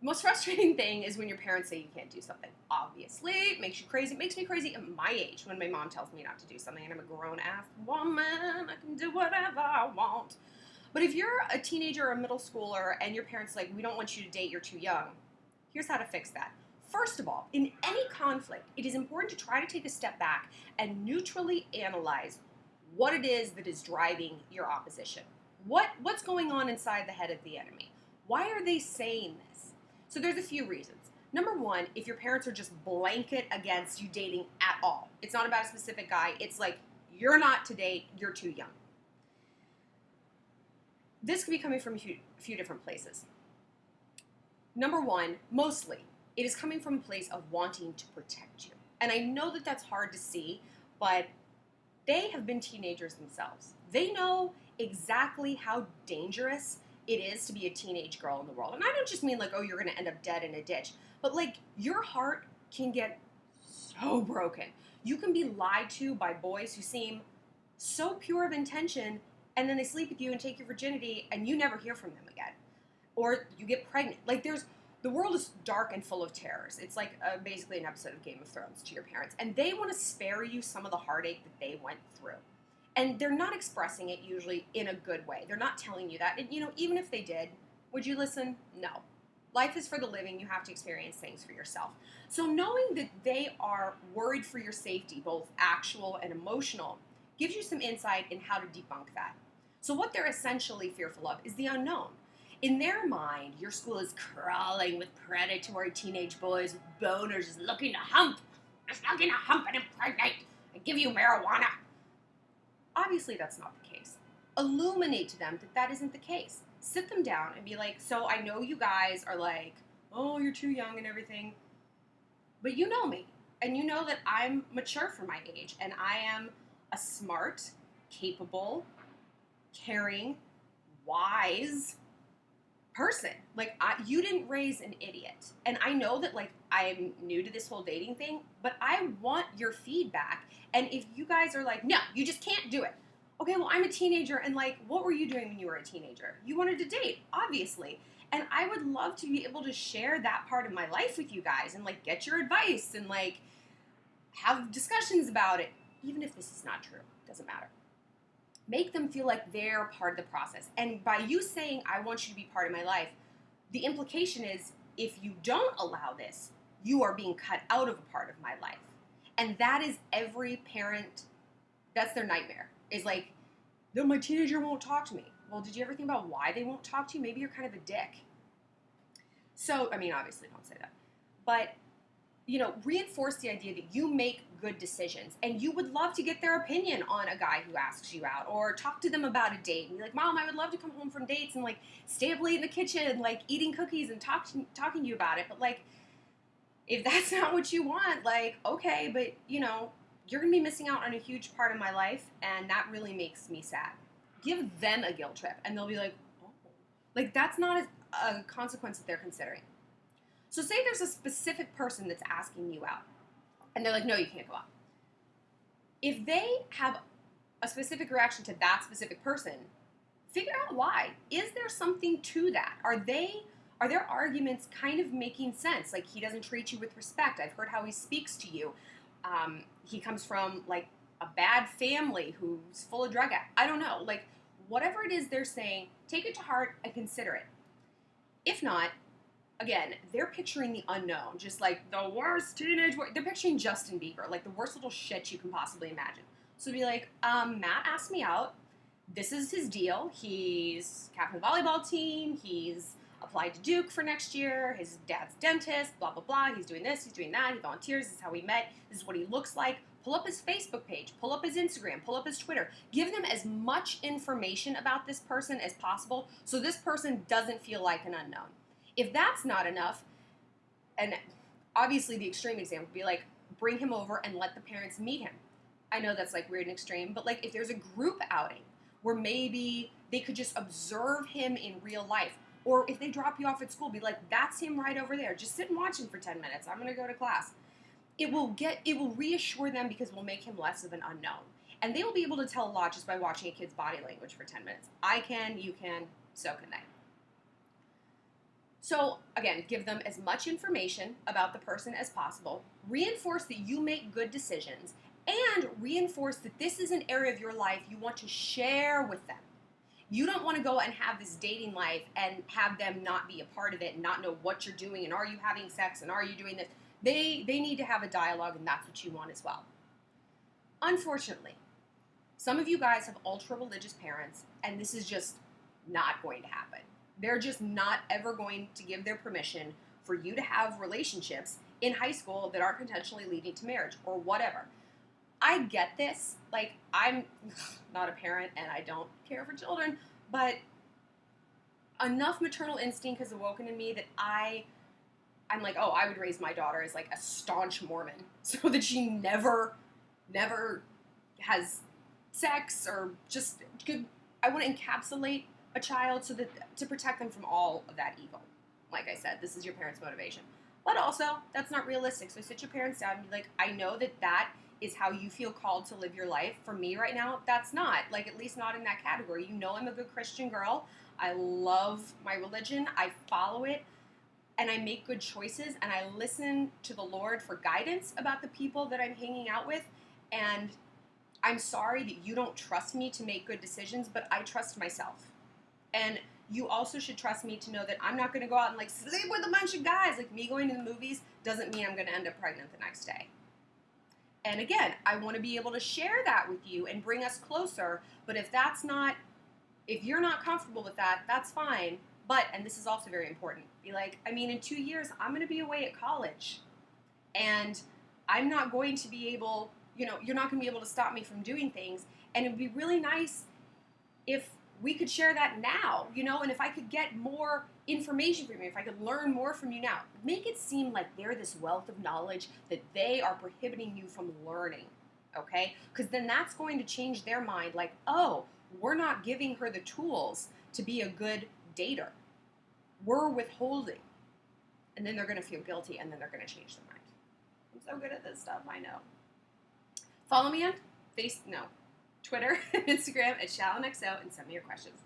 most frustrating thing is when your parents say you can't do something. Obviously, it makes you crazy. It makes me crazy at my age when my mom tells me not to do something and I'm a grown-ass woman. I can do whatever I want. But if you're a teenager or a middle schooler and your parents like, we don't want you to date, you're too young, here's how to fix that. First of all, in any conflict, it is important to try to take a step back and neutrally analyze what it is that is driving your opposition. What's going on inside the head of the enemy? Why are they saying this? So there's a few reasons. Number one, if your parents are just blanket against you dating at all. It's not about a specific guy. It's like, you're not to date, you're too young. This could be coming from a few different places. Number one, mostly, it is coming from a place of wanting to protect you. And I know that that's hard to see, but they have been teenagers themselves. They know exactly how dangerous it is to be a teenage girl in the world. And I don't just mean like, oh, you're going to end up dead in a ditch. But like, your heart can get so broken. You can be lied to by boys who seem so pure of intention, and then they sleep with you and take your virginity, and you never hear from them again. Or you get pregnant. Like, the world is dark and full of terrors. It's like basically an episode of Game of Thrones to your parents. And they want to spare you some of the heartache that they went through. And they're not expressing it usually in a good way. They're not telling you that. And, even if they did, would you listen? No. Life is for the living. You have to experience things for yourself. So knowing that they are worried for your safety, both actual and emotional, gives you some insight in how to debunk that. So what they're essentially fearful of is the unknown. In their mind, your school is crawling with predatory teenage boys with boners just looking to hump. Just looking to hump and impregnate and give you marijuana. Obviously, that's not the case. Illuminate to them that that isn't the case. Sit them down and be like, so I know you guys are like, oh, you're too young and everything. But you know me. And you know that I'm mature for my age. And I am a smart, capable, caring, wise person. Like, you didn't raise an idiot. And I know that, like, I'm new to this whole dating thing, but I want your feedback. And if you guys are like, no, you just can't do it. Okay, well, I'm a teenager, and, like, what were you doing when you were a teenager? You wanted to date, obviously. And I would love to be able to share that part of my life with you guys and, like, get your advice and, like, have discussions about it. Even if this is not true, it doesn't matter. Make them feel like they're part of the process. And by you saying, I want you to be part of my life, the implication is, if you don't allow this, you are being cut out of a part of my life. And that is every parent, that's their nightmare. Is like, no, my teenager won't talk to me. Well, did you ever think about why they won't talk to you? Maybe you're kind of a dick. So, I mean, obviously don't say that. But, reinforce the idea that you make good decisions. And you would love to get their opinion on a guy who asks you out. Or talk to them about a date. And be like, Mom, I would love to come home from dates and, like, stay up late in the kitchen, like, eating cookies and talking to you about it. But, like, if that's not what you want, like, okay, but, you're going to be missing out on a huge part of my life, and that really makes me sad. Give them a guilt trip, and they'll be like, oh. Like, that's not a consequence that they're considering. So say there's a specific person that's asking you out, and they're like, no, you can't go out. If they have a specific reaction to that specific person, figure out why. Is there something to that? Are their arguments kind of making sense? Like, he doesn't treat you with respect. I've heard how he speaks to you. He comes from, like, a bad family who's full of drug addicts. I don't know. Like, whatever it is they're saying, take it to heart and consider it. If not, again, they're picturing the unknown, just like the worst teenage boy. They're picturing Justin Bieber, like the worst little shit you can possibly imagine. So be like, Matt asked me out. This is his deal. He's captain of the volleyball team. He's applied to Duke for next year. His dad's dentist, blah, blah, blah. He's doing this, he's doing that. He volunteers. This is how we met. This is what he looks like. Pull up his Facebook page. Pull up his Instagram. Pull up his Twitter. Give them as much information about this person as possible so this person doesn't feel like an unknown. If that's not enough, and obviously the extreme example would be like, bring him over and let the parents meet him. I know that's like weird and extreme, but like if there's a group outing where maybe they could just observe him in real life, or if they drop you off at school, be like, that's him right over there. Just sit and watch him for 10 minutes. I'm going to go to class. It will reassure them because it will make him less of an unknown. And they will be able to tell a lot just by watching a kid's body language for 10 minutes. I can, you can, so can they. So, again, give them as much information about the person as possible. Reinforce that you make good decisions, and reinforce that this is an area of your life you want to share with them. You don't want to go and have this dating life and have them not be a part of it and not know what you're doing and are you having sex and are you doing this. They need to have a dialogue, and that's what you want as well. Unfortunately, some of you guys have ultra-religious parents, and this is just not going to happen. They're just not ever going to give their permission for you to have relationships in high school that aren't potentially leading to marriage or whatever. I get this. Like, I'm not a parent and I don't care for children, but enough maternal instinct has awoken in me that I'm like, oh, I would raise my daughter as like a staunch Mormon so that she never has sex or just good. I want to encapsulate a child so that to protect them from all of that evil. Like I said, this is your parents' motivation. But also, that's not realistic. So sit your parents down and be like, I know that is how you feel called to live your life. For me right now, that's not. Like, at least not in that category. You know I'm a good Christian girl. I love my religion. I follow it. And I make good choices. And I listen to the Lord for guidance about the people that I'm hanging out with. And I'm sorry that you don't trust me to make good decisions, but I trust myself. And you also should trust me to know that I'm not going to go out and like sleep with a bunch of guys. Like, me going to the movies doesn't mean I'm going to end up pregnant the next day. And again, I want to be able to share that with you and bring us closer. But if you're not comfortable with that, that's fine. But, and this is also very important, be like, I mean, in 2 years, I'm going to be away at college. And I'm not going to be able, you're not going to be able to stop me from doing things. And it would be really nice if we could share that now, and if I could get more information from you, if I could learn more from you now. Make it seem like they're this wealth of knowledge that they are prohibiting you from learning, okay? Because then that's going to change their mind, like, oh, we're not giving her the tools to be a good dater. We're withholding. And then they're going to feel guilty, and then they're going to change their mind. I'm so good at this stuff, I know. Follow me on Twitter and Instagram at ShallonXO and send me your questions.